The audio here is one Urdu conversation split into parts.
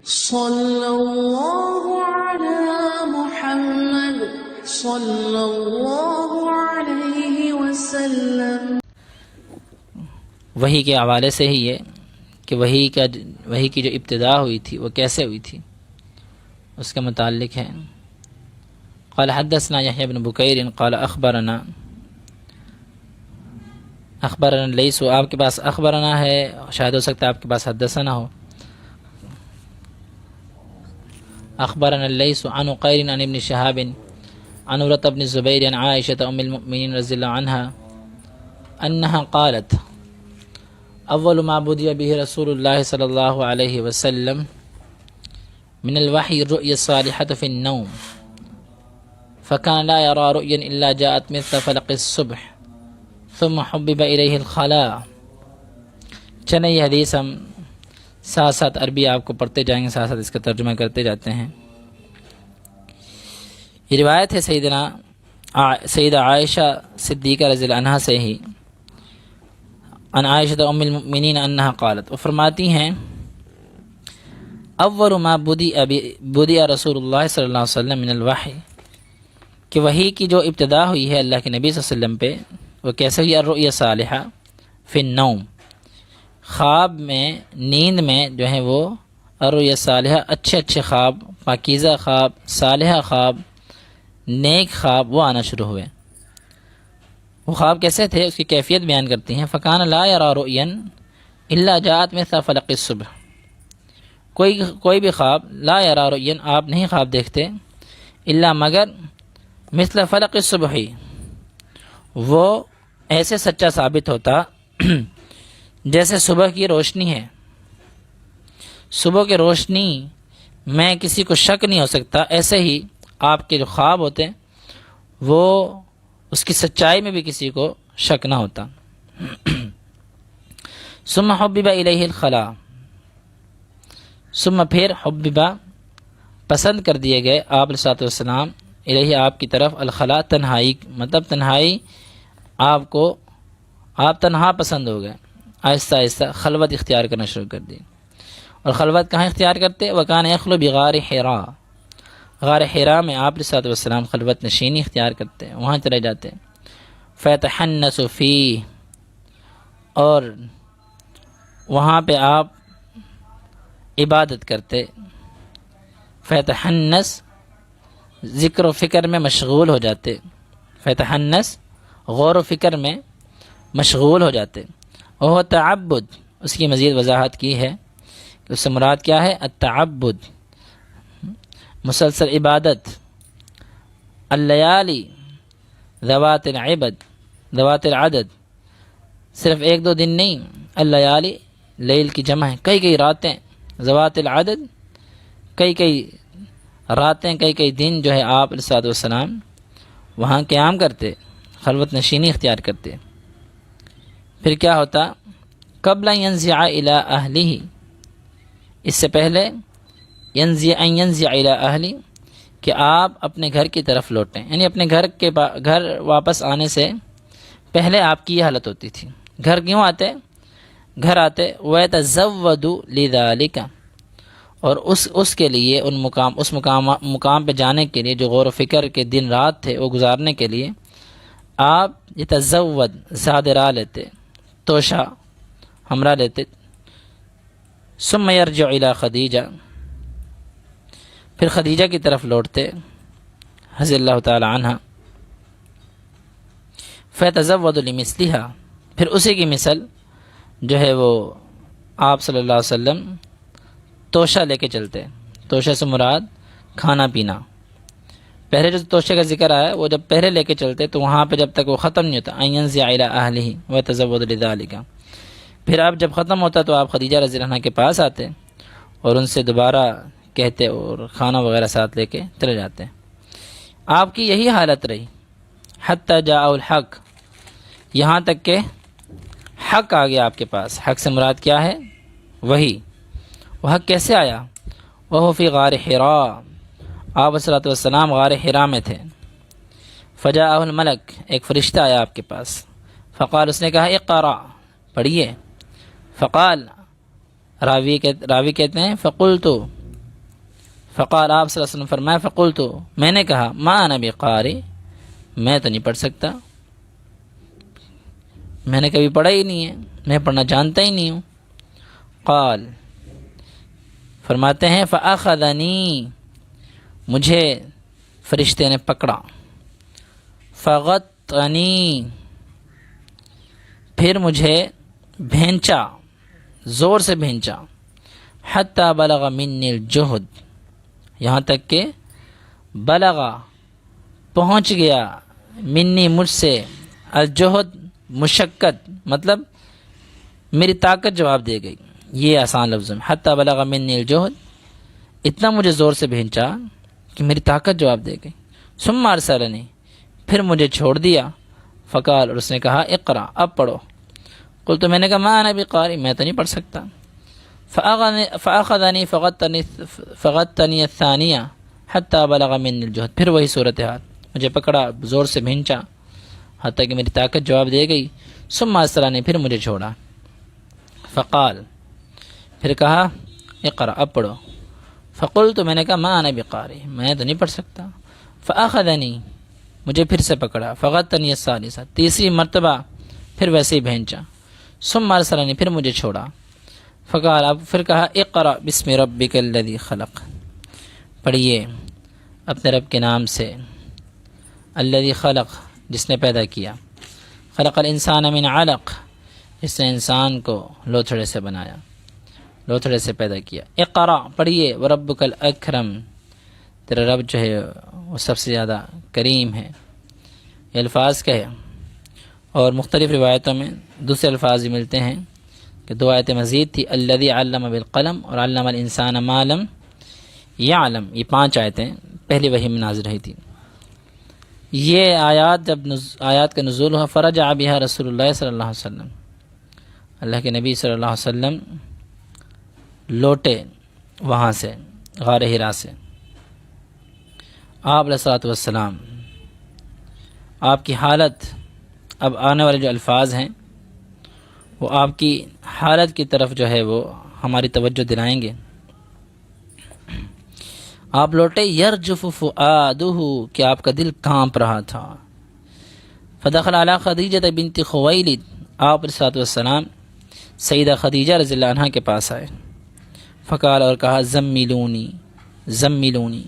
صلی اللہ علی محمد صلی اللہ علیہ وسلم۔ وحی کے حوالے سے ہی یہ کہ وحی کی جو ابتدا ہوئی تھی وہ کیسے ہوئی تھی اس کے متعلق ہے۔ قال حدثنا یحییٰ بن بکیر قال اخبرنا لیث۔ آپ کے پاس اخبرنا ہے، شاید ہو سکتا ہے آپ کے پاس حدثنا ہو۔ اخبرنا لیث عن عقیل عن ابن شہاب عن عروة بن الزبیر عن عائشة ام المؤمنین رضی اللہ عنہا انہا قالت اول ما بدأ به رسول اللہ صلی اللہ علیہ وسلم من الوحی الرؤیا الصالحة في النوم فكان لا يرى رؤيا إلا جاءت مثل فلق الصبح ثم حبب إليه الخلاء۔ چلیں یہ حدیث ہم ساتھ ساتھ عربی آپ کو پڑھتے جائیں گے، ساتھ ساتھ اس کا ترجمہ کرتے جاتے ہیں۔ یہ روایت ہے سیدہ عائشہ صدیقہ رضی اللہ عنہا سے ہی، عن عائشہ ام المؤمنین انہا قالت، وہ فرماتی ہیں اول ما بدأ رسول اللہ صلی اللہ علیہ وسلم من الوحی، کہ وحی کی جو ابتدا ہوئی ہے اللہ کے نبی صلی اللہ علیہ وسلم پہ وہ کیسے ہوئی؟ الرؤیا صالحہ فی النوم، خواب میں، نیند میں جو ہے وہ الرؤیا صالحہ، اچھے اچھے خواب، پاکیزہ خواب، صالحہ خواب، نیک خواب وہ آنا شروع ہوئے۔ وہ خواب کیسے تھے اس کی کیفیت بیان کرتی ہیں۔ فکان لا یرا رؤیا الا جاءت مثل فلق الصبح، کوئی بھی خواب، لا یرا رؤیا آپ نہیں خواب دیکھتے، الا مگر مثل فلق الصبح، وہ ایسے سچا ثابت ہوتا جیسے صبح کی روشنی ہے۔ صبح کی روشنی میں کسی کو شک نہیں ہو سکتا، ایسے ہی آپ کے جو خواب ہوتے وہ اس کی سچائی میں بھی کسی کو شک نہ ہوتا۔ ثم حبب الیہ الخلاء، ثم پھر حببہ پسند کر دیے گئے آپ علیہ الصلوۃ والسلام، الیہ آپ کی طرف، الخلاء تنہائی، مطلب تنہائی آپ تنہا پسند ہو گئے، آہستہ آہستہ خلوت اختیار کرنا شروع کر دی۔ اور خلوت کہاں اختیار کرتے؟ وکان یخلو بغار حراء، غار حراء میں آپ علیہ الصلوۃ والسلام خلوت نشینی اختیار کرتے، وہاں چلے جاتے۔ فیتحنس فیہ، اور وہاں پہ آپ عبادت کرتے۔ فیتحنس ذکر و فکر میں مشغول ہو جاتے، فیتحنس غور و فکر میں مشغول ہو جاتے۔ وہ تعبد، اس کی مزید وضاحت کی ہے کہ اس سے مراد کیا ہے؟ التعبد، مسلسل عبادت۔ اللیالی ذوات العدد، صرف ایک دو دن نہیں، اللیالی لیل کی جمع ہے، کئی راتیں، ذوات العدد کئی راتیں، کئی دن جو ہے آپ علیہ الصلوۃ والسلام وہاں قیام کرتے، خلوت نشینی اختیار کرتے۔ پھر کیا ہوتا؟ قبل ان ینزع الی اہلہ، اس سے پہلے ینزع الی اہلہ، کہ آپ اپنے گھر کی طرف لوٹیں، یعنی اپنے گھر واپس آنے سے پہلے آپ کی یہ حالت ہوتی تھی۔ گھر کیوں آتے؟ گھر آتے وَيَتَزَوَّدُ لِذَلِكَ، اور اس کے لیے اس مقام پہ جانے کے لیے جو غور و فکر کے دن رات تھے وہ گزارنے کے لیے آپ یتزود زاد راہ لیتے، توشہ ہمراہ لیتے۔ ثم یرجع الی خدیجہ، پھر خدیجہ کی طرف لوٹتے رضی اللہ تعالی عنہ۔ فیتزود لمثلہا، پھر اسی کی مثل جو ہے وہ آپ صلی اللہ علیہ وسلم توشہ لے کے چلتے۔ توشہ سے مراد کھانا پینا، پہلے جو توشے کا ذکر آیا وہ جب پہلے لے کے چلتے تو وہاں پہ جب تک وہ ختم نہیں ہوتا، ان ینزع الی اہلہ ویتزود لذلک، پھر آپ جب ختم ہوتا تو آپ خدیجہ رضی اللہ عنہ کے پاس آتے اور ان سے دوبارہ کہتے اور کھانا وغیرہ ساتھ لے کے چلے جاتے۔ آپ کی یہی حالت رہی حتی جاء الحق، یہاں تک کہ حق آ گیا آپ کے پاس۔ حق سے مراد کیا ہے؟ وہی۔ وہ حق کیسے آیا؟ وہ فی غار حراء، آپ علیہ الصلوۃ والسلام غار حراء میں تھے۔ فجاءہ الملک، ایک فرشتہ آیا آپ کے پاس، فقال، اس نے کہا اقرأ، پڑھیے۔ فقال، راوی کہتے ہیں فقلت، فقال آپ صلی اللہ علیہ وسلم فرمایا فقلت میں نے کہا ما انا بقاری میں تو نہیں پڑھ سکتا، میں نے کبھی پڑھا ہی نہیں ہے، میں پڑھنا جانتا ہی نہیں ہوں۔ قال فرماتے ہیں فاخذنی مجھے فرشتے نے پکڑا، فغطنی پھر مجھے بھینچا، زور سے بھینچا، حتی بلغ منی الجہد یہاں تک کہ بلغ پہنچ گیا منی مجھ سے الجہد مشقت مطلب میری طاقت جواب دے گئی، یہ آسان لفظ ہے، حتی بلغ منی الجہد اتنا مجھے زور سے بھینچا کہ میری طاقت جواب دے گئی، ثم ارسلنی پھر مجھے چھوڑ دیا، فقال اور اس نے کہا اقرا اب پڑھو، قلت میں نے کہا ما انا بقاری میں تو نہیں پڑھ سکتا، فاخذنی فغطنی الثانیہ حتی بلغ منی الجہد پھر وہی صورتحال، مجھے پکڑا زور سے بھینچا حتیٰ کہ میری طاقت جواب دے گئی، ثم ارسلنی پھر مجھے چھوڑا، فقال پھر کہا اقرا اب پڑھو، فقلت میں نے کہا ما انا بقاری میں تو نہیں پڑھ سکتا، فاخذنی مجھے پھر سے پکڑا، فغطنی الثالثہ تیسری مرتبہ پھر ویسے ہی بھینچا، ثم ارسلنی پھر مجھے چھوڑا، فقال اب پھر کہا اقرا بسم ربک الذی خلق پڑھیے اپنے رب کے نام سے، الذی خلق جس نے پیدا کیا، خلق الانسان من علق جس نے انسان کو لوتھڑے سے بنایا، لوتھڑے سے پیدا کیا، اقرا پڑھیے وربک الاکرم تیرا رب جو ہے وہ سب سے زیادہ کریم ہے، یہ الفاظ کا ہے، اور مختلف روایتوں میں دوسرے الفاظ بھی ملتے ہیں کہ دو آیتیں مزید تھی، الذی علم بالقلم اور علم الانسان ما لم یعلم، یہ 5 آیتیں پہلی وحی میں نازل ہوئی تھی۔ یہ آیات جب آیات کا نزول ہوا فرجع بها رسول اللہ صلی اللہ علیہ وسلم، اللہ کے نبی صلی اللہ علیہ وسلم لوٹے وہاں سے غار حرا سے، آپ علیہ الصلوۃ والسلام آپ کی حالت، اب آنے والے جو الفاظ ہیں وہ آپ کی حالت کی طرف جو ہے وہ ہماری توجہ دلائیں گے۔ آپ لوٹے یرجف فؤادہ کہ آپ کا دل کانپ رہا تھا، فدخل علی خدیجہ بنت خویلد آپ علیہ الصلوۃ والسلام سیدہ خدیجہ رضی اللہ عنہا کے پاس آئے، فقال اور کہا زملونی زملونی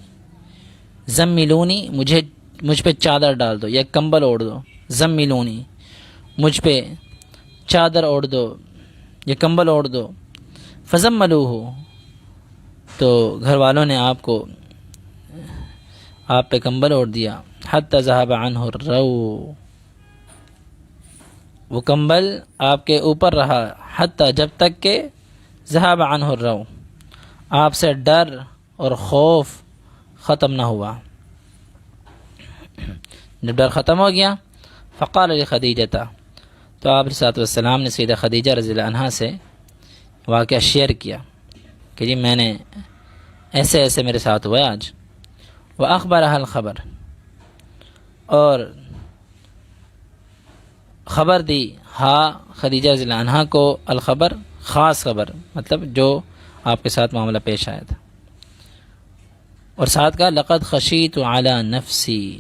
زملونی مجھ پہ چادر ڈال دو یا کمبل اوڑھ دو، زملونی مجھ پہ چادر اوڑھ دو یا کمبل اوڑھ دو، فزملوہ تو گھر والوں نے آپ پہ کمبل اوڑھ دیا، حتی ذہب عنہ الرو وہ کمبل آپ کے اوپر رہا، حتی جب تک کہ ذہب عنہ الرو آپ سے ڈر اور خوف ختم نہ ہوا، جب ڈر ختم ہو گیا فقال لخدیجہ تو آپ علیہ السلام نے سیدہ خدیجہ رضی اللہ عنہا سے واقعہ شیئر کیا کہ جی میں نے ایسے ایسے میرے ساتھ ہوا آج، وأخبرها الخبر اور خبر دی خدیجہ رضی اللہ عنہا کو الخبر خاص خبر مطلب جو آپ کے ساتھ معاملہ پیش آیا تھا، اور ساتھ کہا لقد خشیت علی نفسی،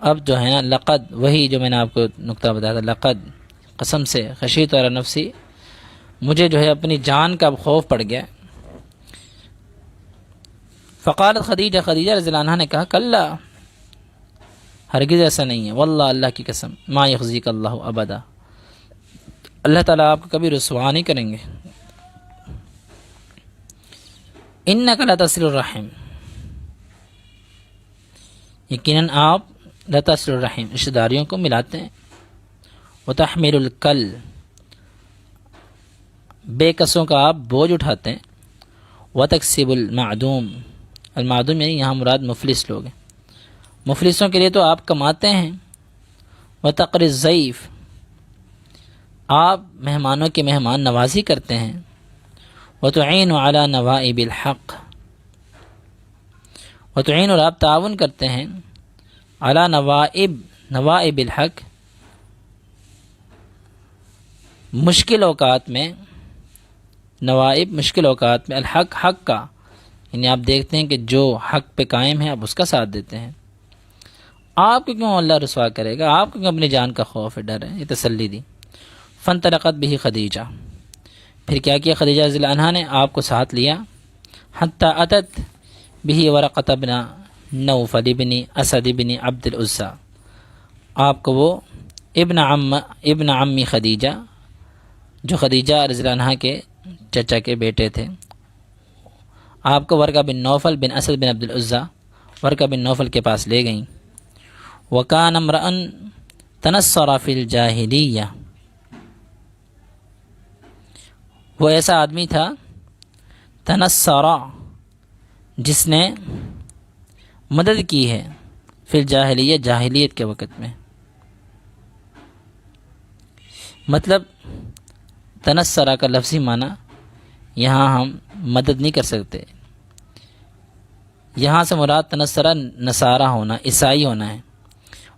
اب جو ہے نا لقد وہی جو میں نے آپ کو نقطہ بتایا تھا، لقد قسم سے، خشیت علی نفسی مجھے جو ہے اپنی جان کا اب خوف پڑ گیا۔ فقالت خدیجہ رضی اللہ عنہا نے کہا کلا ہرگز ایسا نہیں ہے، واللہ اللہ کی قسم، ما یخزیک اللہ ابدا اللہ تعالیٰ آپ کو کبھی رسوا نہیں کریں گے، انک لتصل الرحم یقیناً آپ لتصل الرحم رشتہ داریوں کو ملاتے ہیں، وتحمل الکل بے کسوں کا آپ بوجھ اٹھاتے ہیں، وتکسب المعدوم المعدوم یعنی یہاں مراد مفلس لوگ ہیں، مفلسوں کے لیے تو آپ کماتے ہیں، وتقری الضیف آپ مہمانوں کی مہمان نوازی کرتے ہیں، وتعین علی نوائب الحق وتعین اور آپ تعاون کرتے ہیں علی نوائب الحق مشکل اوقات میں، نوائب مشکل اوقات میں، الحق حق کا یعنی آپ دیکھتے ہیں کہ جو حق پہ قائم ہے آپ اس کا ساتھ دیتے ہیں. آپ کو کیوں اللہ رسوا کرے گا؟ آپ کو کیوں اپنی جان کا خوف ہے، ڈر ہے؟ یہ تسلی دی. فانطلقت به خدیجہ، پھر کیا کیا خدیجہ رضی اللہ عنہا نے؟ آپ کو ساتھ لیا. حتی اتت به ورقۃ بن نوفل بن اسد بن عبد العزیٰ، آپ کو وہ ابن عمی خدیجہ، جو خدیجہ رضی اللہ عنہا کے چچا کے بیٹے تھے، آپ کو ورقہ بن نوفل بن اسد بن عبد العزیٰ، ورقہ بن نوفل کے پاس لے گئیں. وکان امرأ تنصر فی الجاہلیہ، وہ ایسا آدمی تھا تنصر جس نے مدد کی ہے فی الجاہلیہ، جاہلیت کے وقت میں. مطلب تنصرہ کا لفظی معنی یہاں ہم مدد نہیں کر سکتے. یہاں سے مراد تنصرہ نصارہ ہونا، عیسائی ہونا ہے.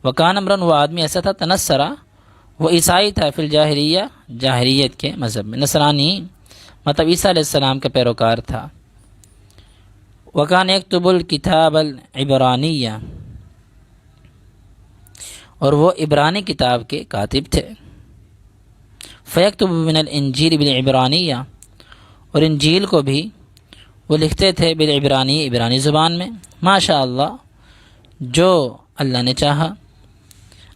وکان امرن، وہ آدمی ایسا تھا، تنصرہ وہ عیسائی تھا، فی الجاہلیہ، جاہلیت کے مذہب میں، نصرانی مطلب عیسیٰ علیہ السلام کا پیروکار تھا. وکان یکتب الکتاب العبرانیہ، اور وہ عبرانی کتاب کے کاتب تھے. فیکتب من الانجیل بالعبرانیہ، اور انجیل کو بھی وہ لکھتے تھے بالعبرانی، عبرانی زبان میں. ماشاء اللہ، جو اللہ نے چاہا،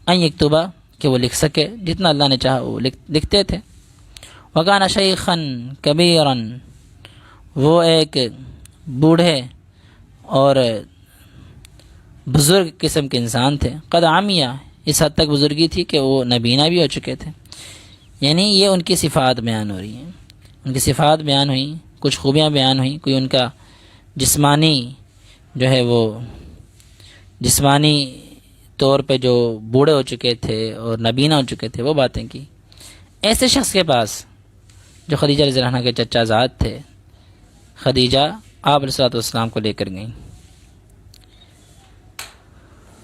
ان یکتبہ، کہ وہ لکھ سکے، جتنا اللہ نے چاہا وہ لکھتے تھے. وکان شیخا کبیرا، وہ ایک بوڑھے اور بزرگ قسم کے انسان تھے. قد عمیہ، اس حد تک بزرگی تھی کہ وہ نبینا بھی ہو چکے تھے. یعنی یہ ان کی صفات بیان ہو رہی ہیں، ان کی صفات بیان ہوئیں، کچھ خوبیاں بیان ہوئیں. کوئی ان کا جسمانی جو ہے وہ جسمانی طور پہ جو بوڑھے ہو چکے تھے اور نبینا ہو چکے تھے، وہ باتیں کی. ایسے شخص کے پاس جو خدیجہ رضی اللہ عنہا کے چچا زاد تھے، خدیجہ آپ علیہ الصلوۃ والسلام کو لے کر گئیں.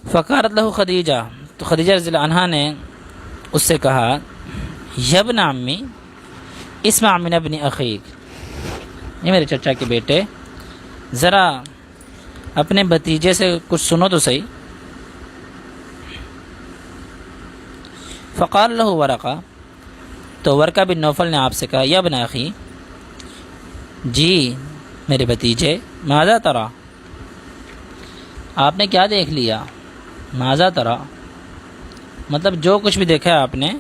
فقالت لہ خدیجہ، تو خدیجہ رضی اللہ عنہا نے اس سے کہا، یا ابن عمی اسمع من ابن اخیک، یہ میرے چچا کے بیٹے، ذرا اپنے بھتیجے سے کچھ سنو تو صحیح. فقال لہ ورقہ، تو ورقہ بن نوفل نے آپ سے کہا، یا ابن اخی، جی میرے بھتیجے، ماذا ترى، آپ نے کیا دیکھ لیا؟ ماذا ترى مطلب جو کچھ بھی دیکھا ہے آپ نے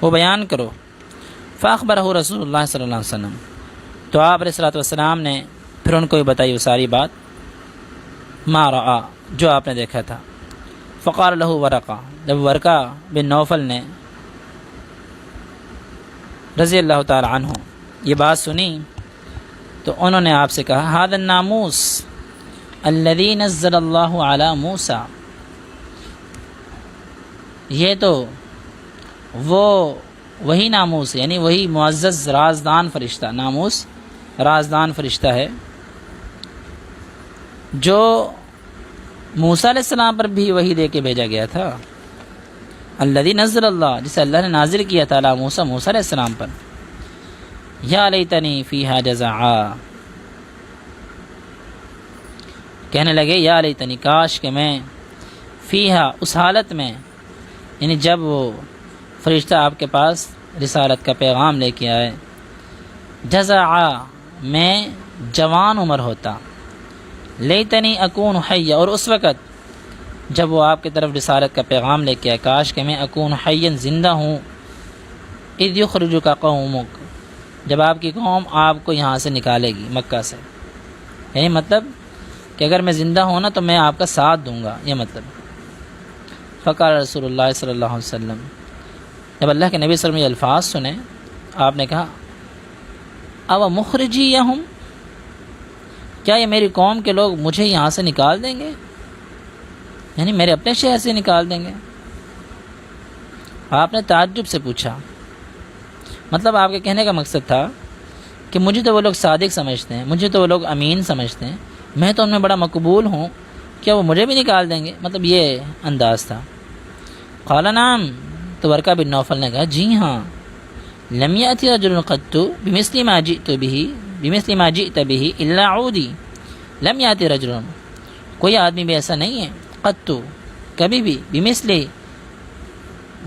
وہ بیان کرو. فاخبرہ رسول اللہ صلی اللہ علیہ وسلم، تو آپ علیہ الصلوۃ والسلام نے پھر ان کو یہ بتائی وہ ساری بات، ما رآ، جو آپ نے دیکھا تھا. فقال لہ ورقہ، جب ورقہ بن نوفل نے رضی اللہ تعالی عنہ یہ بات سنی تو انہوں نے آپ سے کہا، ھذا الناموس الذی نزل اللہ علی موسیٰ، یہ تو وہی ناموس ہے، یعنی وہی معزز رازدان فرشتہ، ناموس رازدان فرشتہ ہے جو موسیٰ علیہ السلام پر بھی وحی دے کے بھیجا گیا تھا. الذی نزل اللہ، جسے اللہ نے نازل کیا تھا علی موسیٰ علیہ السلام پر. یا لیتنی فیہا جزعا، کہنے لگے یا لیتنی، کاش کہ میں، فیہا، اس حالت میں، یعنی جب وہ فرشتہ آپ کے پاس رسالت کا پیغام لے کے آئے، جزعا، میں جوان عمر ہوتا، لیتنی اکون حیا، اور اس وقت جب وہ آپ کی طرف رسالت کا پیغام لے کے آئے، کاش کہ میں اکون حیا، زندہ ہوں، اذ یخرجک قومک، جب آپ کی قوم آپ کو یہاں سے نکالے گی، مکہ سے. یعنی مطلب کہ اگر میں زندہ ہوں نا تو میں آپ کا ساتھ دوں گا، یہ مطلب. فقال رسول اللہ صلی اللہ علیہ وسلم، جب اللہ کے نبی صلی اللہ علیہ وسلم یہ الفاظ سنے، آپ نے کہا، او مخرجیہم، کیا یہ میری قوم کے لوگ مجھے یہاں سے نکال دیں گے، یعنی میرے اپنے شہر سے نکال دیں گے؟ آپ نے تعجب سے پوچھا. مطلب آپ کے کہنے کا مقصد تھا کہ مجھے تو وہ لوگ صادق سمجھتے ہیں، مجھے تو وہ لوگ امین سمجھتے ہیں، میں تو ان میں بڑا مقبول ہوں، کیا وہ مجھے بھی نکال دیں گے؟ مطلب یہ انداز تھا. قال نعم، تو ورقہ بن نوفل نے کہا، جی ہاں، لم یأتی رجل قط بمثل ما جئت به، بمثل ما جئت به الا عودی لم یاتی رجل، کوئی آدمی بھی ایسا نہیں ہے قط کبھی بھی بمثل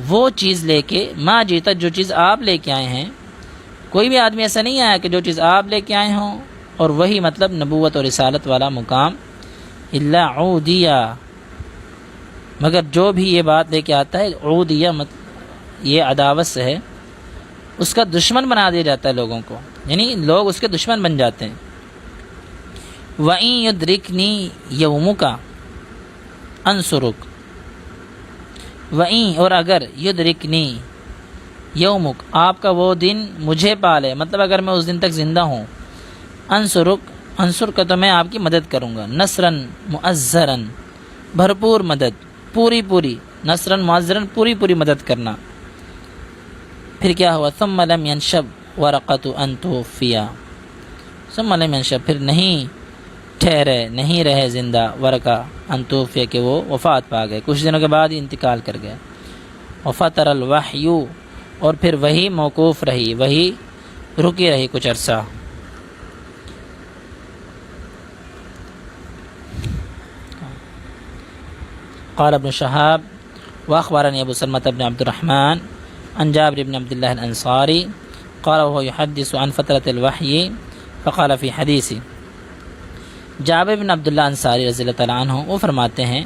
وہ چیز لے کے ما جیتا جو چیز آپ لے کے آئے ہیں، کوئی بھی آدمی ایسا نہیں آیا کہ جو چیز آپ لے کے آئے ہوں اور وہی مطلب نبوت اور رسالت والا مقام، الا عودیہ، مگر جو بھی یہ بات لے کے آتا ہے عودیہ یہ عداوت سے ہے، اس کا دشمن بنا دیا جاتا ہے لوگوں کو، یعنی لوگ اس کے دشمن بن جاتے ہیں۔ وَإِن يُدْرِكْنِي يَوْمُكَ أَنْصُرُكَ، وَإِن اور اگر يُدْرِكْنِي یومک آپ کا وہ دن مجھے پالے، مطلب اگر میں اس دن تک زندہ ہوں، انصر کا تو میں آپ کی مدد کروں گا، نصرن معزرن بھرپور مدد، پوری نصرن معزرن پوری مدد کرنا۔ پھر کیا ہوا؟ ثم لم ينشب ورقۃ ان توفی، ثم لم ينشب پھر نہیں رہے زندہ ورقہ ان توفی کہ وہ وفات پا گئے، کچھ دنوں کے بعد ہی انتقال کر گئے۔ وفتر الوحی اور پھر وہی موقوف رہی، وہی رکی رہی کچھ عرصہ۔ قال ابن شهاب واخبرني ابو سلمة بن عبد الرحمن عن جابر بن عبد الله الانصاري قال وهو يحدث عن فترة الوحي فقال في حديثه، جابر بن عبداللہ انصاری رضی اللہ تعالیٰ عنہ وہ فرماتے ہیں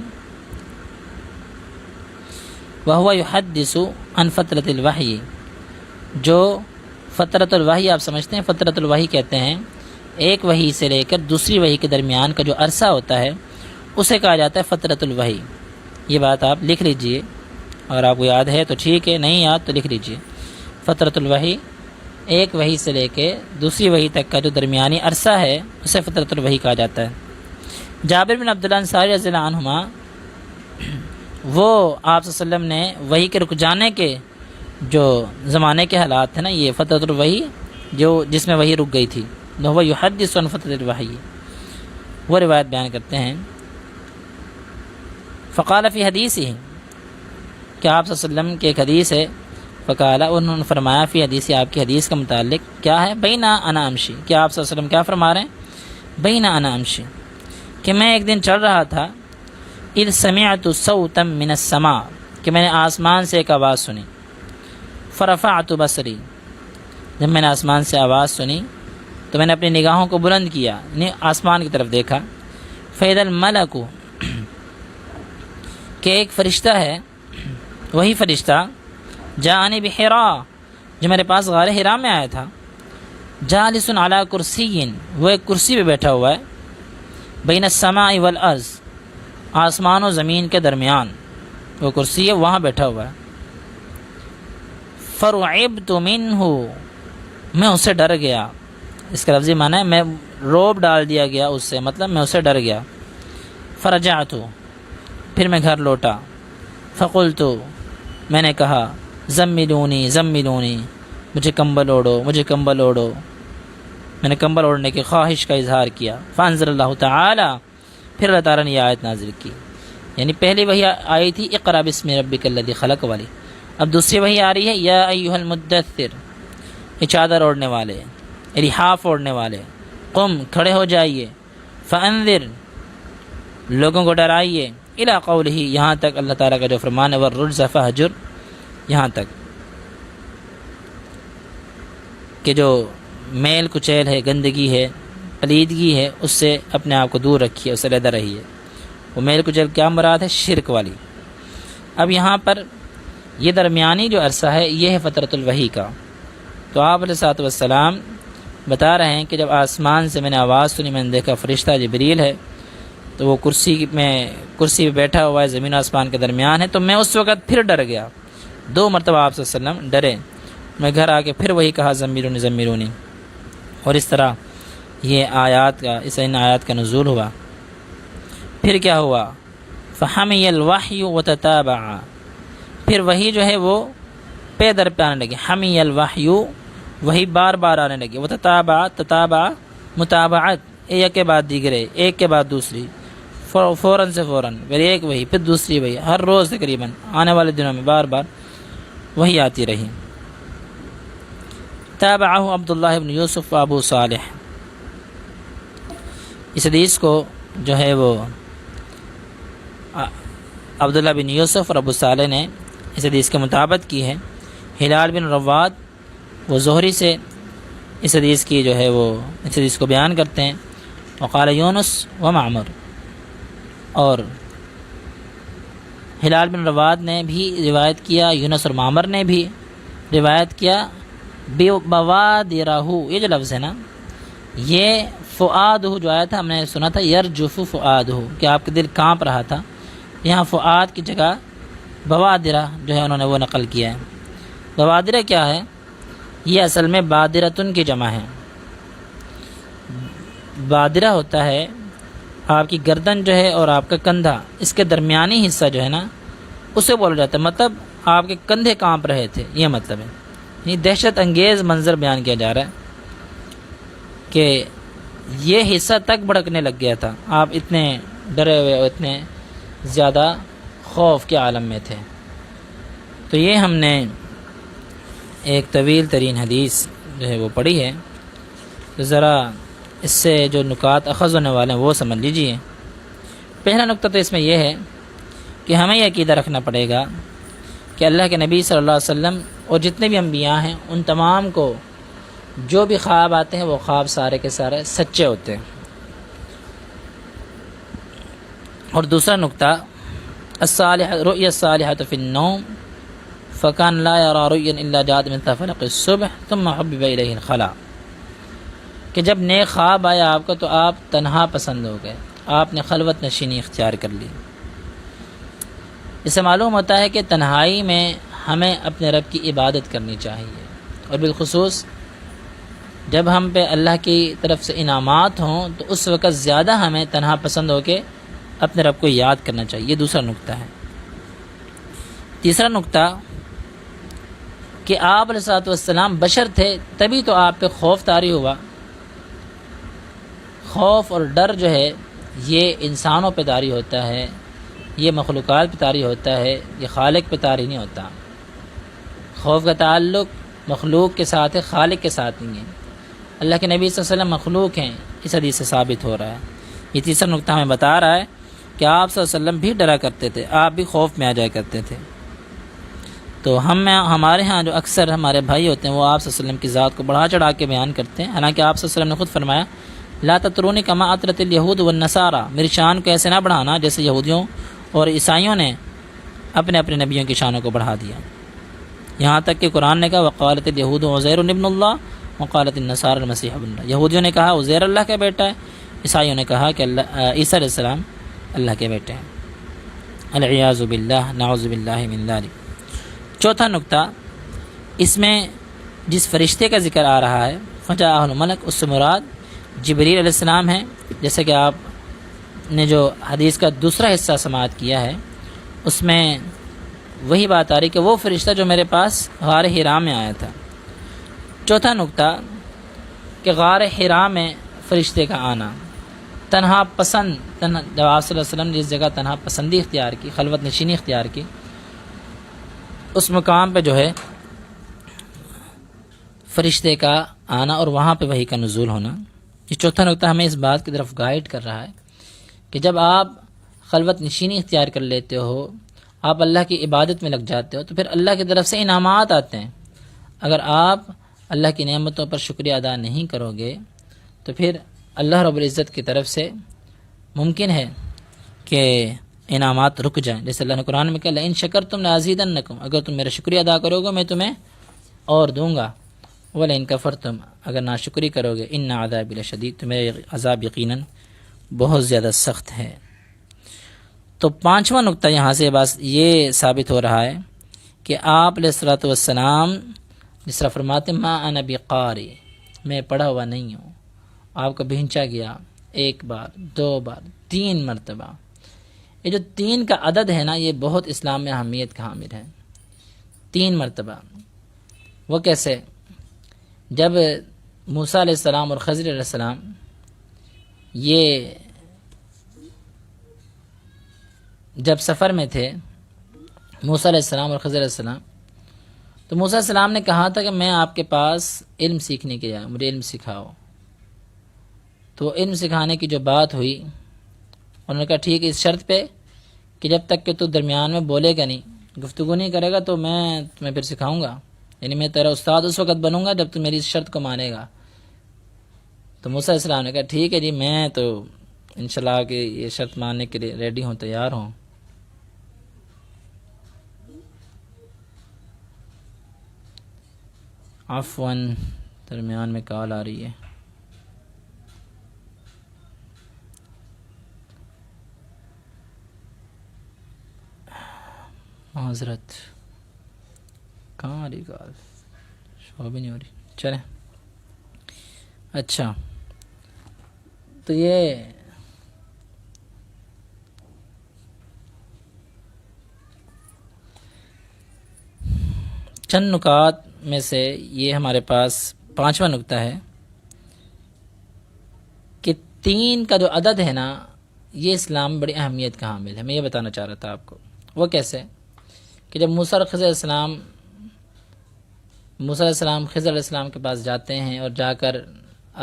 وَهُوَ يُحَدِّثُ عن فترة الوحی، جو فترۃ الوحی آپ سمجھتے ہیں، فترۃ الوحی کہتے ہیں ایک وحی سے لے کر دوسری وحی کے درمیان کا جو عرصہ ہوتا ہے اسے کہا جاتا ہے فترۃ الوحی۔ یہ بات آپ لکھ لیجئے، اور آپ کو یاد ہے تو ٹھیک ہے، نہیں یاد تو لکھ لیجئے۔ فترۃ الوحی ایک وحی سے لے کے دوسری وحی تک کا جو درمیانی عرصہ ہے اسے فترۃ الوحی کہا جاتا ہے۔ جابر بن عبداللہ انصاری رضی اللہ عنہما وہ آپ صلی اللہ علیہ وسلم نے وحی کے رک جانے کے جو زمانے کے حالات تھے نا، یہ فترۃ الوحی جس میں وحی رک گئی تھی، وہ یحدث عن فترۃ الوحی، وہ روایت بیان کرتے ہیں۔ فقال فی حدیثہ، کہ آپ صلی اللہ علیہ وسلم کی ایک حدیث ہے، فقال انہوں نے فرمایا فی حدیث، آپ کی حدیث کا متعلق کیا ہے، بینا انا امشی، کہ آپ صلی اللہ علیہ وسلم کیا فرما رہے ہیں، بینا انا امشی، کہ میں ایک دن چل رہا تھا، اذ سمعت صوتا من السماء، کہ میں نے آسمان سے ایک آواز سنی، فرفعت بصری، جب میں نے آسمان سے آواز سنی تو میں نے اپنی نگاہوں کو بلند کیا، یعنی آسمان کی طرف دیکھا، فإذا الملک، کہ ایک فرشتہ ہے، وہی فرشتہ جاءنی بحراء، جو میرے پاس غار حراء میں آیا تھا، جالس علی کرسی، وہ ایک کرسی پہ بیٹھا ہوا ہے، بین السماء والارض، آسمان و زمین کے درمیان وہ کرسی ہے، وہاں بیٹھا ہوا ہے۔ فرعبت منہ، میں اسے ڈر گیا، اس کا لفظی معنی ہے میں روب ڈال دیا گیا اس سے، مطلب میں اسے ڈر گیا۔ فرجعت، پھر میں گھر لوٹا، فقلت، میں نے کہا، زملونی زملونی، مجھے کمبل اوڑھو مجھے کمبل اوڑھو، میں نے کمبل اوڑھنے کی خواہش کا اظہار کیا۔ فانزل اللہ تعالی، پھر اللہ تعالیٰ نے یہ آیت نازل کی، یعنی پہلی وحی آئی تھی اقرأ باسم ربک الذی خلق والی، اب دوسری وحی آ رہی ہے یا ایھا المدثر، یہ چادر اوڑھنے والے، لحاف اوڑھنے والے، قم، کھڑے ہو جائیے، فانذر، لوگوں کو ڈرائیے، الی قولہ، یہاں تک اللہ تعالیٰ کا جو فرمان ہے، والرجز فہجر، یہاں تک کہ جو میل کچیل ہے، گندگی ہے، پلیدگی ہے، اس سے اپنے آپ کو دور رکھیے، اس سے علیحدہ رہیے۔ وہ میل کچیل کیا مراد ہے؟ شرک والی۔ اب یہاں پر یہ درمیانی جو عرصہ ہے یہ ہے فترۃ الوحی کا۔ تو آپ علیہ الصلوۃ والسلام بتا رہے ہیں کہ جب آسمان سے میں نے آواز سنی، میں نے دیکھا فرشتہ جبریل ہے، تو وہ کرسی پہ بیٹھا ہوا ہے، زمین و آسمان کے درمیان ہے، تو میں اس وقت پھر ڈر گیا، 2 مرتبہ آپ صلی اللہ علیہ وسلم ڈرے، میں گھر آ کے پھر وہی کہا زملونی زملونی، اور اس طرح یہ ان آیات کا نزول ہوا۔ پھر کیا ہوا؟ فحمی الوحی وتتابع، پھر وہی جو ہے وہ پے در پہ آنے لگی، حمی الوحی، وہی بار بار آنے لگی، تتابع متابعت، ایک کے بعد دیگرے، ایک کے بعد دوسری، فوراً سے فوراً، پھر ایک وہی، پھر دوسری وہی، ہر روز تقریباً آنے والے دنوں میں بار بار وہی آتی رہی۔ تابعہ عبداللہ بن یوسف و ابو صالح، اس حدیث کو جو ہے وہ عبداللہ بن یوسف اور ابو صالح نے اس حدیث کے مطابق کی ہے۔ ہلال بن رواد وہ زہری سے اس حدیث کی جو ہے وہ اس حدیث کو بیان کرتے ہیں، وقال یونس و معمر، اور ہلال بن رواد نے بھی روایت کیا، یونس اور معمر نے بھی روایت کیا، بوادرہ، یہ جو لفظ ہے نا، یہ فؤادہ جو آیا تھا، ہم نے سنا تھا یرجف فؤادہ، کہ آپ کا دل کانپ رہا تھا، یہاں فؤاد کی جگہ بوادرہ جو ہے انہوں نے وہ نقل کیا ہے۔ بوادرہ کیا ہے؟ یہ اصل میں بادرتن کی جمع ہے۔ بادرہ ہوتا ہے آپ کی گردن جو ہے اور آپ کا کندھا، اس کے درمیانی حصہ جو ہے نا، اسے بولا جاتا ہے، مطلب آپ کے کندھے کانپ رہے تھے، یہ مطلب ہے۔ یہ دہشت انگیز منظر بیان کیا جا رہا ہے کہ یہ حصہ تک بھڑکنے لگ گیا تھا، آپ اتنے ڈرے ہوئے اور اتنے زیادہ خوف کے عالم میں تھے۔ تو یہ ہم نے ایک طویل ترین حدیث جو ہے وہ پڑھی ہے، تو ذرا اس سے جو نکات اخذ ہونے والے ہیں وہ سمجھ لیجئے۔ پہلا نقطہ تو اس میں یہ ہے کہ ہمیں یہ عقیدہ رکھنا پڑے گا کہ اللہ کے نبی صلی اللہ علیہ وسلم اور جتنے بھی انبیاء ہیں ان تمام کو جو بھی خواب آتے ہیں وہ خواب سارے کے سارے سچے ہوتے ہیں۔ اور دوسرا نقطہ، رؤیا الصالحۃ فی النوم فکان لا یری رؤیا الا جاءت من فلق الصبح ثم حبب الیہ الخلاء، کہ جب نیک خواب آیا آپ کا تو آپ تنہا پسند ہو گئے، آپ نے خلوت نشینی اختیار کر لی۔ اس سے معلوم ہوتا ہے کہ تنہائی میں ہمیں اپنے رب کی عبادت کرنی چاہیے، اور بالخصوص جب ہم پہ اللہ کی طرف سے انعامات ہوں تو اس وقت زیادہ ہمیں تنہا پسند ہو کے اپنے رب کو یاد کرنا چاہیے۔ یہ دوسرا نقطہ ہے۔ تیسرا نقطہ کہ آپ علیہ الصلوۃ والسلام بشر تھے، تبھی تو آپ پہ خوف طاری ہوا۔ خوف اور ڈر جو ہے یہ انسانوں پہ طاری ہوتا ہے، یہ مخلوقات پہ طاری ہوتا ہے، یہ خالق پہ طاری نہیں ہوتا۔ خوف کا تعلق مخلوق کے ساتھ ہے، خالق کے ساتھ نہیں ہے۔ اللہ کے نبی صلی اللہ علیہ وسلم مخلوق ہیں، اس حدیث سے ثابت ہو رہا ہے۔ یہ تیسرا نقطہ ہمیں بتا رہا ہے کہ آپ صلی اللہ علیہ وسلم بھی ڈرا کرتے تھے، آپ بھی خوف میں آ جایا کرتے تھے۔ تو ہمارے ہاں جو اکثر ہمارے بھائی ہوتے ہیں وہ آپ صلی اللہ علیہ وسلم کی ذات کو بڑھا چڑھا کے بیان کرتے ہیں، حالانکہ آپ صلی اللہ علیہ وسلم نے خود فرمایا لا تطرونی کما اطرت الیہود والنصارى، میری شان کو ایسے نہ بڑھانا جیسے یہودیوں اور عیسائیوں نے اپنے اپنے نبیوں کی شانوں کو بڑھا دیا۔ یہاں تک کہ قرآن نے کہا وقالت الیہود عزیر ابن اللہ وقالت النصارى المسیح ابن اللہ، یہودیوں نے کہا عزیر اللہ کا بیٹا ہے، عیسائیوں نے کہا کہ عیسیٰ علیہ السلام اللہ کے بیٹے ہیں۔ العیاذ باللہ، نعوذ باللہ من ذلک۔ چوتھا نقطہ، اس میں جس فرشتے کا ذکر آ رہا ہے فجاءہ الملک، اس سے مراد جبریل علیہ السلام ہیں، جیسے کہ آپ نے جو حدیث کا دوسرا حصہ سماعت کیا ہے اس میں وہی بات آ رہی کہ وہ فرشتہ جو میرے پاس غار حرا میں آیا تھا۔ چوتھا نقطہ کہ غار حرا میں فرشتے کا آنا، تنہا پسند، جب آپ صلی اللہ علیہ وسلم نے جس جگہ تنہا پسندی اختیار کی، خلوت نشینی اختیار کی، اس مقام پہ جو ہے فرشتے کا آنا اور وہاں پہ وحی کا نزول ہونا۔ یہ چوتھا نقطہ ہمیں اس بات کی طرف گائیڈ کر رہا ہے کہ جب آپ خلوت نشینی اختیار کر لیتے ہو، آپ اللہ کی عبادت میں لگ جاتے ہو، تو پھر اللہ کی طرف سے انعامات آتے ہیں۔ اگر آپ اللہ کی نعمتوں پر شکریہ ادا نہیں کرو گے تو پھر اللہ رب العزت کی طرف سے ممکن ہے کہ انعامات رک جائیں، جیسے اللہ نے قرآن میں کہا لئن شکرتم لازیدنکم، اگر تم میرا شکریہ ادا کرو گے میں تمہیں اور دوں گا، ولئن کفرتم، اگر ناشکری کرو گے ان عذابی لشدید، تو میرا عذاب یقیناً بہت زیادہ سخت ہے۔ تو پانچواں نقطہ یہاں سے بس یہ ثابت ہو رہا ہے کہ آپ علیہ الصلوۃ والسلام جس طرح فرماتے ما انا بقاری، میں پڑھا ہوا نہیں ہوں، آپ کو بھینچا گیا 1 بار 2 بار 3 مرتبہ۔ یہ جو 3 کا عدد ہے نا، یہ بہت اسلام میں اہمیت کا حامل ہے۔ 3 مرتبہ وہ کیسے؟ جب موسیٰ علیہ السلام اور خضر علیہ السلام یہ جب سفر میں تھے، موسیٰ علیہ السلام اور خضر علیہ السلام، تو موسیٰ علیہ السلام نے کہا تھا کہ میں آپ کے پاس علم سیکھنے کے آیا، مجھے علم سکھاؤ۔ تو علم سکھانے کی جو بات ہوئی، انہوں نے کہا ٹھیک ہے، اس شرط پہ کہ جب تک کہ تو درمیان میں بولے گا نہیں، گفتگو نہیں کرے گا، تو میں تمہیں پھر سکھاؤں گا، یعنی میں تیرا استاد اس وقت بنوں گا جب تو میری اس شرط کو مانے گا۔ تو موسیٰ علیہ السلام نے کہا ٹھیک ہے جی، میں تو انشاءاللہ کہ یہ شرط ماننے کے لیے ریڈی ہوں، تیار ہوں۔ عفواً درمیان میں کال آ رہی ہے۔ معذرت، کہاں آ رہی کال؟ شو بھی نہیں ہو رہی، چلیں۔ اچھا، تو یہ چند نکات میں سے یہ ہمارے پاس 5واں نکتہ ہے کہ 3 کا جو عدد ہے نا، یہ اسلام میں بڑی اہمیت کا حامل ہے۔ میں یہ بتانا چاہ رہا تھا آپ کو، وہ کیسے کہ جب موسیٰ علیہ السلام خضر علیہ السلام کے پاس جاتے ہیں اور جا کر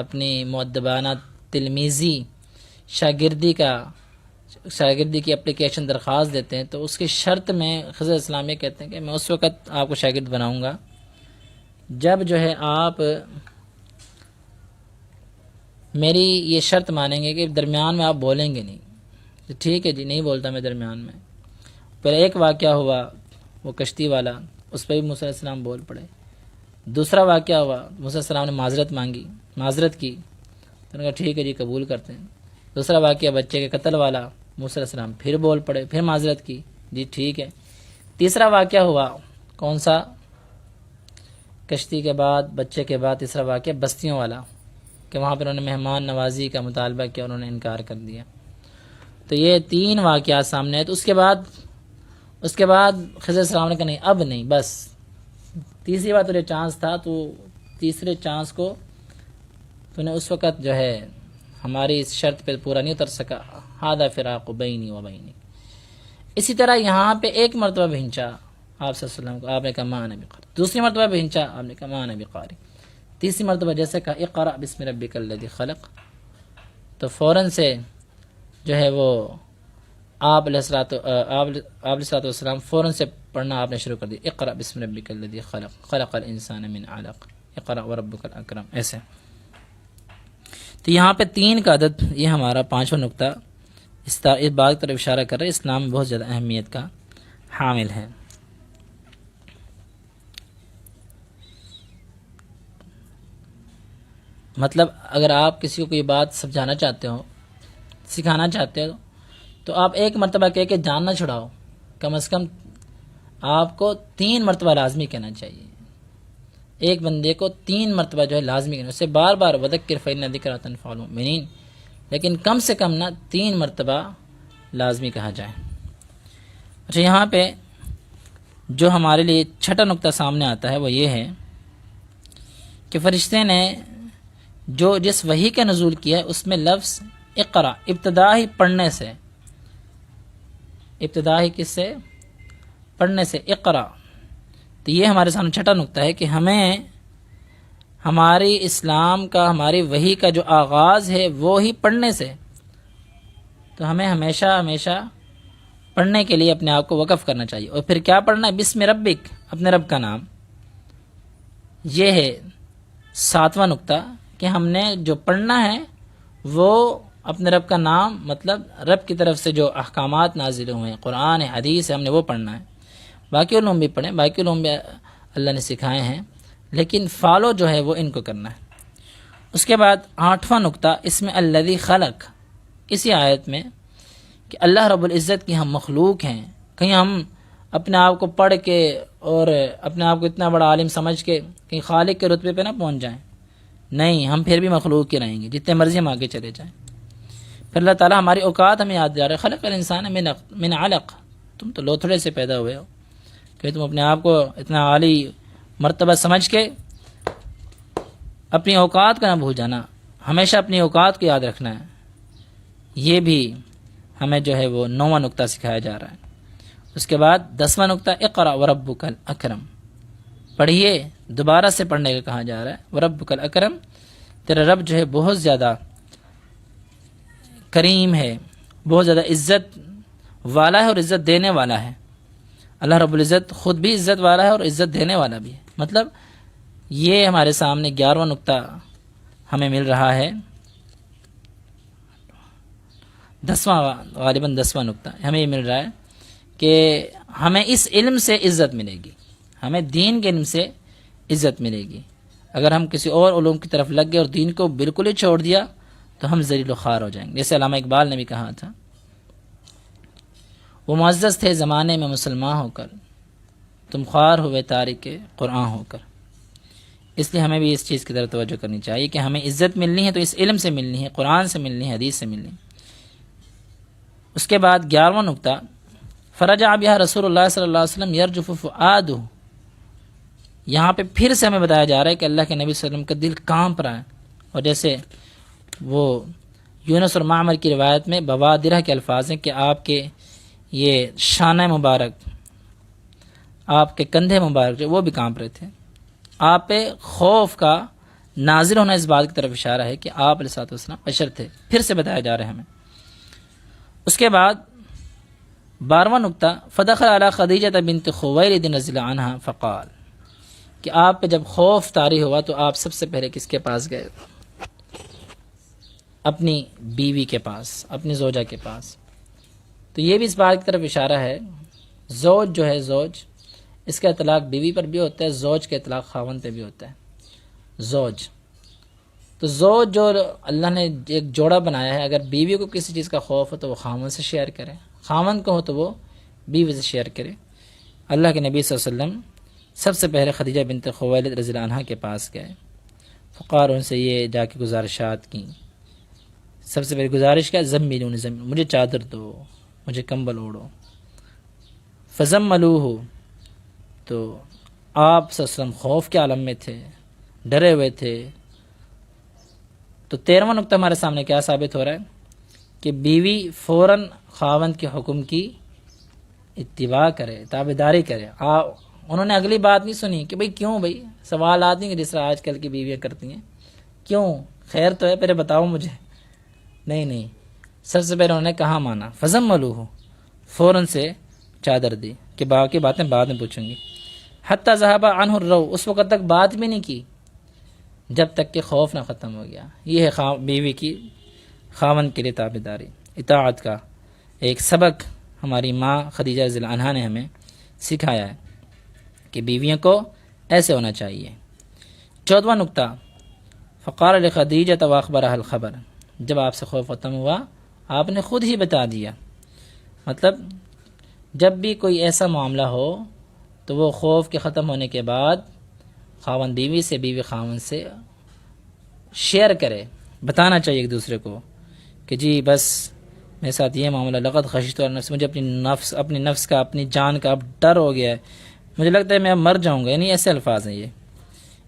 اپنی مؤدبانہ تلمیذی شاگردی کی اپلیکیشن درخواست دیتے ہیں، تو اس کی شرط میں خضر علیہ السلام یہ کہتے ہیں کہ میں اس وقت آپ کو شاگرد بناؤں گا جب جو ہے آپ میری یہ شرط مانیں گے کہ درمیان میں آپ بولیں گے نہیں۔ تو ٹھیک ہے جی، نہیں بولتا میں درمیان میں۔ پھر ایک واقعہ ہوا، وہ کشتی والا، اس پہ بھی موسیٰ علیہ السلام بول پڑے۔ دوسرا واقعہ ہوا، موسیٰ علیہ السلام نے معذرت کی، تو انہوں نے کہا ٹھیک ہے جی، قبول کرتے ہیں۔ دوسرا واقعہ بچے کے قتل والا، موسیٰ علیہ السلام پھر بول پڑے، پھر معذرت کی، جی ٹھیک ہے۔ تیسرا واقعہ ہوا، کون سا؟ کشتی کے بعد، بچے کے بعد تیسرا واقعہ بستیوں والا، کہ وہاں پر انہوں نے مہمان نوازی کا مطالبہ کیا، انہوں نے انکار کر دیا۔ تو یہ 3 واقعات سامنے ہیں۔ تو اس کے بعد خضر علیہ السلام نے کہا نہیں، اب نہیں، بس تیسری بار تجھے چانس تھا، تو تیسرے چانس کو تو نے اس وقت جو ہے ہماری اس شرط پہ پورا نہیں اتر سکا، ھذا فراق بینی و بینک۔ اسی طرح یہاں پہ ایک مرتبہ بھینچا آپ صلی اللہ علیہ وسلم کو، آپ نے کہا ما انا بقاری۔ دوسری مرتبہ بھینچا، آپ نے کہا ما انا بقاری۔ تیسری مرتبہ جیسے کہا اقرأ بسم ربک الذی خلق، تو فوراً سے جو ہے وہ آپ علیہ الصلوۃ والسلام فوراً سے پڑھنا آپ نے شروع کر دیا، اقرأ بسم ربک الذی خلق، خلق الانسان من علق، اقرأ وربک الاکرم، ایسے۔ تو یہاں پہ 3 کا عدد، یہ ہمارا 5واں نقطہ اس بات کی طرف اشارہ کر رہا ہے، اسلام میں بہت زیادہ اہمیت کا حامل ہے۔ مطلب اگر آپ کسی کو کوئی بات سمجھانا چاہتے ہو، سکھانا چاہتے ہو، تو آپ ایک مرتبہ کہہ کے جان نہ چھڑاؤ، کم از کم آپ کو 3 مرتبہ لازمی کہنا چاہیے۔ ایک بندے کو 3 مرتبہ جو ہے لازمی کہنا، اسے بار بار وذکر فإن الذکریٰ تنفع المؤمنین، لیکن کم سے کم نہ 3 مرتبہ لازمی کہا جائے۔ اچھا، یہاں پہ جو ہمارے لیے 6واں نقطہ سامنے آتا ہے وہ یہ ہے کہ فرشتے نے جس وحی کا نزول کیا ہے اس میں لفظ اقرا ابتدائی پڑھنے سے، ابتدائی کس سے؟ پڑھنے سے، اقرا۔ تو یہ ہمارے سامنے 6واں نقطہ ہے کہ ہمیں ہماری اسلام کا، ہماری وحی کا جو آغاز ہے وہ ہی پڑھنے سے، تو ہمیں ہمیشہ پڑھنے کے لیے اپنے آپ کو وقف کرنا چاہیے۔ اور پھر کیا پڑھنا ہے؟ بسم ربک، اپنے رب کا نام۔ یہ ہے 7واں نقطہ کہ ہم نے جو پڑھنا ہے وہ اپنے رب کا نام، مطلب رب کی طرف سے جو احکامات نازل ہوئے ہیں، قرآن ہے، حدیث ہے، ہم نے وہ پڑھنا ہے۔ باقی علوم بھی پڑھیں، باقی علوم بھی اللہ نے سکھائے ہیں، لیکن فالو جو ہے وہ ان کو کرنا ہے۔ اس کے بعد 8واں نقطہ، اس میں الذی خلق، اسی آیت میں کہ اللہ رب العزت کی ہم مخلوق ہیں۔ کہیں ہم اپنے آپ کو پڑھ کے اور اپنے آپ کو اتنا بڑا عالم سمجھ کے کہیں خالق کے رتبے پہ نہ پہنچ جائیں، نہیں، ہم پھر بھی مخلوق کے رہیں گے، جتنے مرضی ہم آگے چلے جائیں۔ پھر اللہ تعالیٰ ہماری اوقات ہمیں یاد دلا رہے، خلق الانسان من علق، تم تو لوتھڑے سے پیدا ہوئے ہو، کہ تم اپنے آپ کو اتنا عالی مرتبہ سمجھ کے اپنی اوقات کا نہ بھول جانا، ہمیشہ اپنی اوقات کو یاد رکھنا ہے۔ یہ بھی ہمیں جو ہے وہ 9واں نقطہ سکھایا جا رہا ہے۔ اس کے بعد 10واں نقطہ، اقرأ وربک الاکرم، پڑھیے، دوبارہ سے پڑھنے کا کہا جا رہا ہے۔ وربک الاکرم، تیرا رب جو ہے بہت زیادہ کریم ہے، بہت زیادہ عزت والا ہے اور عزت دینے والا ہے۔ اللہ رب العزت خود بھی عزت والا ہے اور عزت دینے والا بھی ہے۔ مطلب یہ ہمارے سامنے 11واں نقطہ ہمیں مل رہا ہے، 10واں، غالباً 10واں نقطہ ہمیں یہ مل رہا ہے کہ ہمیں اس علم سے عزت ملے گی، ہمیں دین کے علم سے عزت ملے گی۔ اگر ہم کسی اور علوم کی طرف لگ گئے اور دین کو بالکل ہی چھوڑ دیا تو ہم ذلیل و خوار ہو جائیں گے۔ جیسے علامہ اقبال نے بھی کہا تھا، وہ معزز تھے زمانے میں مسلمان ہو کر، تم خوار ہوئے تارک قرآن ہو کر۔ اس لیے ہمیں بھی اس چیز کی طرف توجہ کرنی چاہیے کہ ہمیں عزت ملنی ہے تو اس علم سے ملنی ہے، قرآن سے ملنی ہے، حدیث سے ملنی ہے۔ اس کے بعد 11واں نقطہ، فرجع بها رسول اللہ صلی اللہ علیہ وسلم یرجف فؤادہ، یہاں پہ پھر سے ہمیں بتایا جا رہا ہے کہ اللہ کے نبی صلی اللہ علیہ وسلم کا دل کانپ رہا ہے، اور جیسے وہ یونس اور معمر کی روایت میں بوادرہ کے الفاظ ہیں کہ آپ کے یہ شانہ مبارک، آپ کے کندھے مبارک جو وہ بھی کانپ رہے تھے۔ آپ پہ خوف کا نازل ہونا اس بات کی طرف اشارہ ہے کہ آپ علیہ الصلوۃ والسلام بشر تھے، پھر سے بتایا جا رہا ہے ہمیں۔ اس کے بعد 12واں نقطہ، فدخل علی خدیجہ بنت خویلد رضی اللہ عنہا فقال، کہ آپ پہ جب خوف طاری ہوا تو آپ سب سے پہلے کس کے پاس گئے؟ اپنی بیوی کے پاس، اپنی زوجہ کے پاس۔ تو یہ بھی اس بات کی طرف اشارہ ہے، زوج جو ہے، زوج، اس کا اطلاق بیوی پر بھی ہوتا ہے، زوج کا اطلاق خاوند پہ بھی ہوتا ہے۔ زوج تو زوج جو اللہ نے ایک جوڑا بنایا ہے، اگر بیوی کو کسی چیز کا خوف ہو تو وہ خاوند سے شیئر کرے، خاوند کو ہو تو وہ بیوی سے شیئر کرے۔ اللہ کے نبی صلی اللہ علیہ وسلم سب سے پہلے خدیجہ بنت خویلد رضی اللہ عنہا کے پاس گئے، فقار ان سے یہ جا کے گزارشات کی۔ سب سے پہلے گزارش کیا؟ زملونی، مجھے چادر دو، مجھے کمبل اوڑو۔ فزملوہ، تو آپ صلی اللہ علیہ وسلم خوف کے عالم میں تھے، ڈرے ہوئے تھے۔ تو 13واں نقطہ ہمارے سامنے کیا ثابت ہو رہا ہے کہ بیوی فوراً خاوند کے حکم کی اتباع کرے، تابعداری کرے۔ انہوں نے اگلی بات نہیں سنی کہ بھئی کیوں، بھئی سوالات نہیں کہ جس طرح آج کل کی بیویاں کرتی ہیں، کیوں، خیر تو ہے، پہلے بتاؤ مجھے۔ نہیں، سب سے پہلے انہوں نے کہاں مانا، فزملوہ، فوراً سے چادر دی کہ باقی باتیں بعد میں پوچھوں گی۔ حتی ذہب عنہ الرو، اس وقت تک بات بھی نہیں کی جب تک کہ خوف نہ ختم ہو گیا۔ یہ ہے بیوی کی خاوند کے لیے تابعداری، اطاعت کا ایک سبق ہماری ماں خدیجہ رضی اللہ عنہا نے ہمیں سکھایا ہے کہ بیویوں کو ایسے ہونا چاہیے۔ 14واں نقطہ، فقال لخدیجہ واخبرها الخبر، جب آپ سے خوف ختم ہوا آپ نے خود ہی بتا دیا۔ مطلب جب بھی کوئی ایسا معاملہ ہو تو وہ خوف کے ختم ہونے کے بعد خاوند بیوی سے، بیوی خاوند سے شیئر کرے، بتانا چاہیے ایک دوسرے کو کہ جی بس میرے ساتھ یہ معاملہ، لقد خشیت النفس، مجھے اپنی نفس کا، اپنی جان کا اب ڈر ہو گیا ہے، مجھے لگتا ہے میں اب مر جاؤں گا، یعنی ایسے الفاظ ہیں یہ۔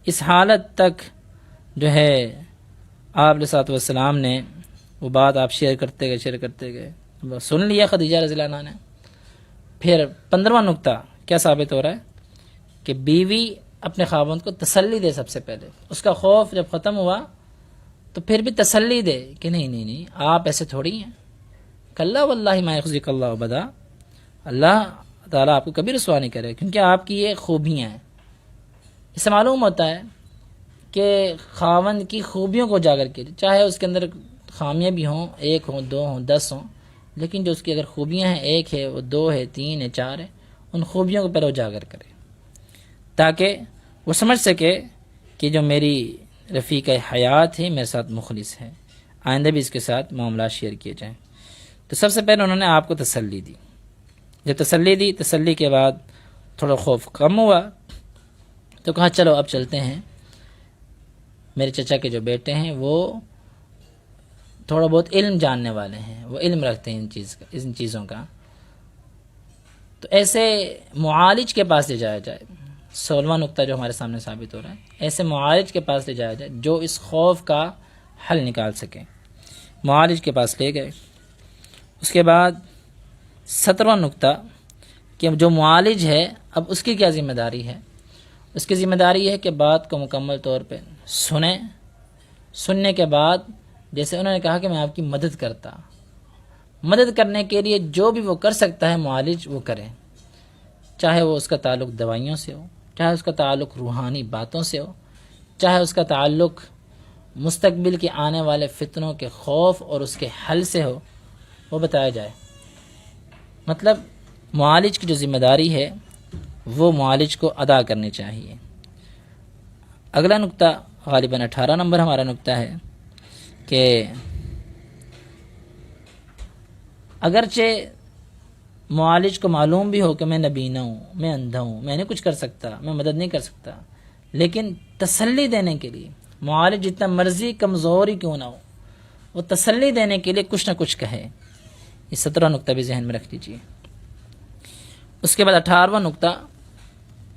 اس حالت تک جو ہے آپ علیہ الصلوۃ والسلام نے وہ بات آپ شیئر کرتے گئے، سن لیا خدیجہ رضی اللہ عنہا نے۔ پھر 15واں نقطہ کیا ثابت ہو رہا ہے کہ بیوی اپنے خاوند کو تسلی دے، سب سے پہلے اس کا خوف جب ختم ہوا تو پھر بھی تسلی دے کہ نہیں آپ ایسے تھوڑی ہیں، کلا واللہ ما یخزیک اللہ ابدا، اللہ تعالیٰ آپ کو کبھی رسوا نہیں کرے، کیونکہ آپ کی یہ خوبیاں ہیں۔ اس سے معلوم ہوتا ہے کہ خاوند کی خوبیوں کو اجاگر کیجیے، چاہے اس کے اندر خامیاں بھی ہوں، 1 ہوں، 2 ہوں، 10 ہوں، لیکن جو اس کی اگر خوبیاں ہیں، 1 ہے، وہ 2 ہے، 3 ہے، 4 ہے، ان خوبیوں کو پہلے اجاگر کرے تاکہ وہ سمجھ سکے کہ جو میری رفیق حیات ہے میرے ساتھ مخلص ہے، آئندہ بھی اس کے ساتھ معاملات شیئر کیے جائیں۔ تو سب سے پہلے انہوں نے آپ کو تسلی دی، جب تسلی دی، تسلی کے بعد تھوڑا خوف کم ہوا تو کہا چلو اب چلتے ہیں، میرے چچا کے جو بیٹے ہیں وہ تھوڑا بہت علم جاننے والے ہیں، وہ علم رکھتے ہیں ان چیزوں کا، تو ایسے معالج کے پاس لے جایا جائے۔ 16واں نقطہ جو ہمارے سامنے ثابت ہو رہا ہے، ایسے معالج کے پاس لے جایا جائے جو اس خوف کا حل نکال سکے۔ معالج کے پاس لے گئے۔ اس کے بعد 17واں نقطہ کہ جو معالج ہے اب اس کی کیا ذمہ داری ہے؟ اس کی ذمہ داری ہے کہ بات کو مکمل طور پہ سنیں، سننے کے بعد جیسے انہوں نے کہا کہ میں آپ کی مدد کرتا، مدد کرنے کے لیے جو بھی وہ کر سکتا ہے معالج وہ کرے، چاہے وہ اس کا تعلق دوائیوں سے ہو، چاہے اس کا تعلق روحانی باتوں سے ہو، چاہے اس کا تعلق مستقبل کے آنے والے فتنوں کے خوف اور اس کے حل سے ہو، وہ بتایا جائے۔ مطلب معالج کی جو ذمہ داری ہے وہ معالج کو ادا کرنی چاہیے۔ اگلا نقطہ غالباً 18 نمبر ہمارا نقطہ ہے کہ اگرچہ معالج کو معلوم بھی ہو کہ میں نبینا ہوں، میں اندھا ہوں، میں نہیں کچھ کر سکتا، میں مدد نہیں کر سکتا، لیکن تسلی دینے کے لیے معالج جتنا مرضی کمزور ہی کیوں نہ ہو، وہ تسلی دینے کے لیے کچھ نہ کچھ کہے۔ یہ 17 نقطہ بھی ذہن میں رکھ لیجیے۔ اس کے بعد 18واں نقطہ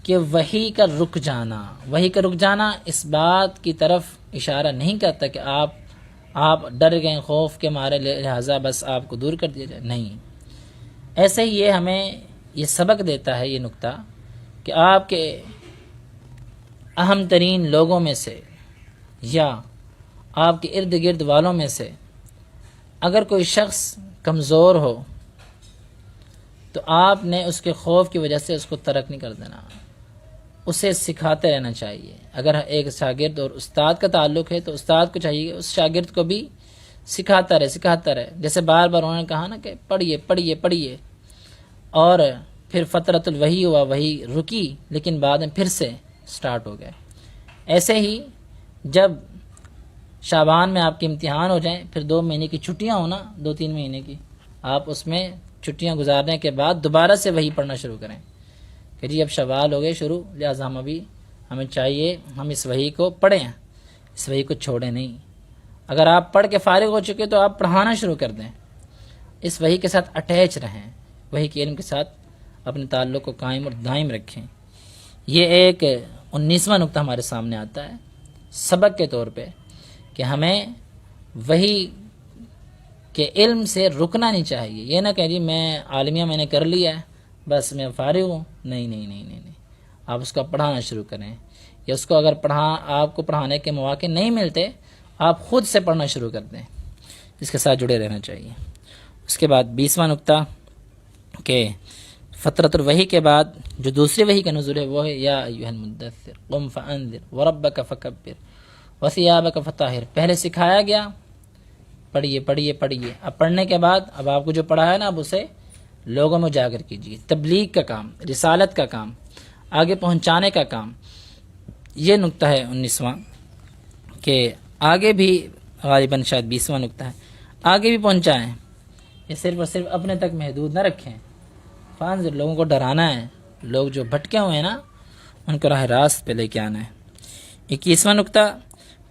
کہ وحی کا رک جانا۔ وحی کا رک جانا اس بات کی طرف اشارہ نہیں کرتا کہ آپ ڈر گئے، خوف کے مارے، لہذا بس آپ کو دور کر دیا جائے، نہیں۔ ایسے ہی یہ ہمیں یہ سبق دیتا ہے یہ نقطہ کہ آپ کے اہم ترین لوگوں میں سے یا آپ کے ارد گرد والوں میں سے اگر کوئی شخص کمزور ہو تو آپ نے اس کے خوف کی وجہ سے اس کو ترک نہیں کر دینا، اسے سکھاتے رہنا چاہیے۔ اگر ایک شاگرد اور استاد کا تعلق ہے تو استاد کو چاہیے کہ اس شاگرد کو بھی سکھاتا رہے۔ جیسے بار بار انہوں نے کہا نا کہ پڑھیے اور پھر فترۃ الوحی ہوا، وہی رکی لیکن بعد میں پھر سے سٹارٹ ہو گئے۔ ایسے ہی جب شعبان میں آپ کے امتحان ہو جائیں، پھر 2 مہینے کی چھٹیاں ہونا، 2-3 مہینے کی، آپ اس میں چھٹیاں گزارنے کے بعد دوبارہ سے وہی پڑھنا شروع کریں کہ جی اب شوال ہو گئے شروع، لہٰذا ہمیں چاہیے ہم اس وحی کو پڑھیں، اس وحی کو چھوڑیں نہیں۔ اگر آپ پڑھ کے فارغ ہو چکے تو آپ پڑھانا شروع کر دیں، اس وحی کے ساتھ اٹیچ رہیں، وحی کے علم کے ساتھ اپنے تعلق کو قائم اور دائم رکھیں۔ یہ ایک 19واں نقطہ ہمارے سامنے آتا ہے سبق کے طور پہ کہ ہمیں وحی کہ علم سے رکنا نہیں چاہیے۔ یہ نہ کہ جی میں عالمیہ میں نے کر لیا ہے بس میں فارغ ہوں، نہیں، آپ اس کو پڑھانا شروع کریں، یا اس کو اگر آپ کو پڑھانے کے مواقع نہیں ملتے آپ خود سے پڑھنا شروع کر دیں، اس کے ساتھ جڑے رہنا چاہیے۔ اس کے بعد 20واں نقطہ کہ فترۃ الوحی کے بعد جو دوسری وحی کا نزول ہے وہ ہے یا ایھا المدثر قم فانذر وربک فکبر وثیابک فطہر۔ پہلے سکھایا گیا پڑھیے، اب پڑھنے کے بعد اب آپ کو جو پڑھا ہے نا اب اسے لوگوں میں اجاگر کیجیے، تبلیغ کا کام، رسالت کا کام، آگے پہنچانے کا کام۔ یہ نقطہ ہے 19واں کہ آگے بھی غالباً شاید 20واں نقطہ ہے، آگے بھی پہنچائیں، یہ صرف اور صرف اپنے تک محدود نہ رکھیں۔ فانذر لوگوں کو ڈرانا ہے، لوگ جو بھٹکے ہوئے ہیں نا ان کو راہ راست پہ لے کے آنا ہے۔ 21واں نقطہ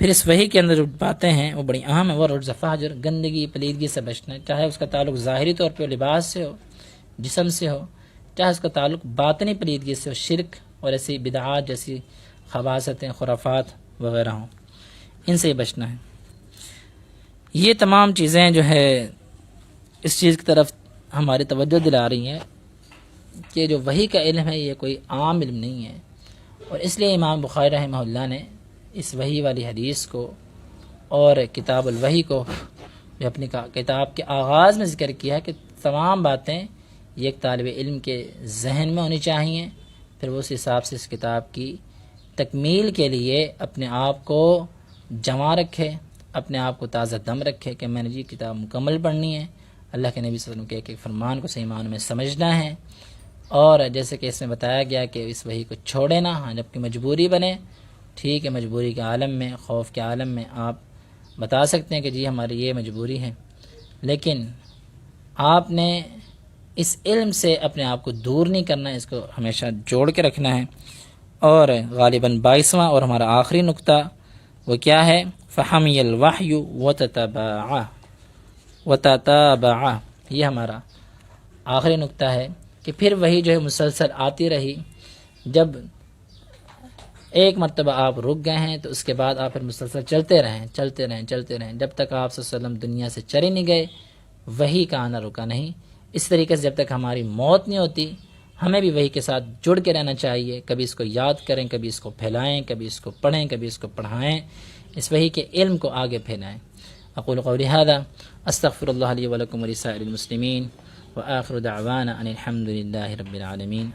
پھر اس وحی کے اندر جو باتیں ہیں وہ بڑی اہم ہیں، وہ رجز فاجر، گندگی پلیدگی سے بچنا ہے، چاہے اس کا تعلق ظاہری طور پہ لباس سے ہو، جسم سے ہو، چاہے اس کا تعلق باطنی پلیدگی سے ہو، شرک اور ایسی بدعات جیسی خباثتیں، خرافات وغیرہ ہوں، ان سے بچنا ہے۔ یہ تمام چیزیں جو ہے اس چیز کی طرف ہماری توجہ دلا رہی ہیں کہ جو وحی کا علم ہے یہ کوئی عام علم نہیں ہے، اور اس لیے امام بخاری رحمہ اللہ نے اس وحی والی حدیث کو اور کتاب الوحی کو جو اپنی کتاب کے آغاز میں ذکر کیا ہے کہ تمام باتیں یہ ایک طالب علم کے ذہن میں ہونی چاہیے، پھر وہ اس حساب سے اس کتاب کی تکمیل کے لیے اپنے آپ کو جمع رکھے، اپنے آپ کو تازہ دم رکھے کہ میں نے جی کتاب مکمل پڑھنی ہے، اللہ کے نبی صلی اللہ علیہ وسلم کے ایک ایک فرمان کو صحیح معنوں میں سمجھنا ہے، اور جیسے کہ اس میں بتایا گیا کہ اس وحی کو چھوڑے نہ، ہاں جب کہ مجبوری بنے، ٹھیک ہے، مجبوری کے عالم میں، خوف کے عالم میں آپ بتا سکتے ہیں کہ جی ہماری یہ مجبوری ہے، لیکن آپ نے اس علم سے اپنے آپ کو دور نہیں کرنا ہے، اس کو ہمیشہ جوڑ کے رکھنا ہے۔ اور غالباً 22واں اور ہمارا آخری نقطہ وہ کیا ہے؟ فحمی الوحی وتتابع، یہ ہمارا آخری نقطہ ہے کہ پھر وہی جو ہے مسلسل آتی رہی، جب ایک مرتبہ آپ رک گئے ہیں تو اس کے بعد آپ پھر مسلسل چلتے رہیں جب تک آپ صلی اللہ علیہ وسلم دنیا سے چلے نہیں گئے، وحی کا آنا رکا نہیں۔ اس طریقے سے جب تک ہماری موت نہیں ہوتی ہمیں بھی وحی کے ساتھ جڑ کے رہنا چاہیے، کبھی اس کو یاد کریں، کبھی اس کو پھیلائیں، کبھی اس کو پڑھیں، کبھی اس کو پڑھائیں، اس وحی کے علم کو آگے پھیلائیں۔ اقول قولی هذا استغفر اللہ لی ولکم ولسائر المسلمین وآخر دعوانا ان الحمد للہ رب العالمین.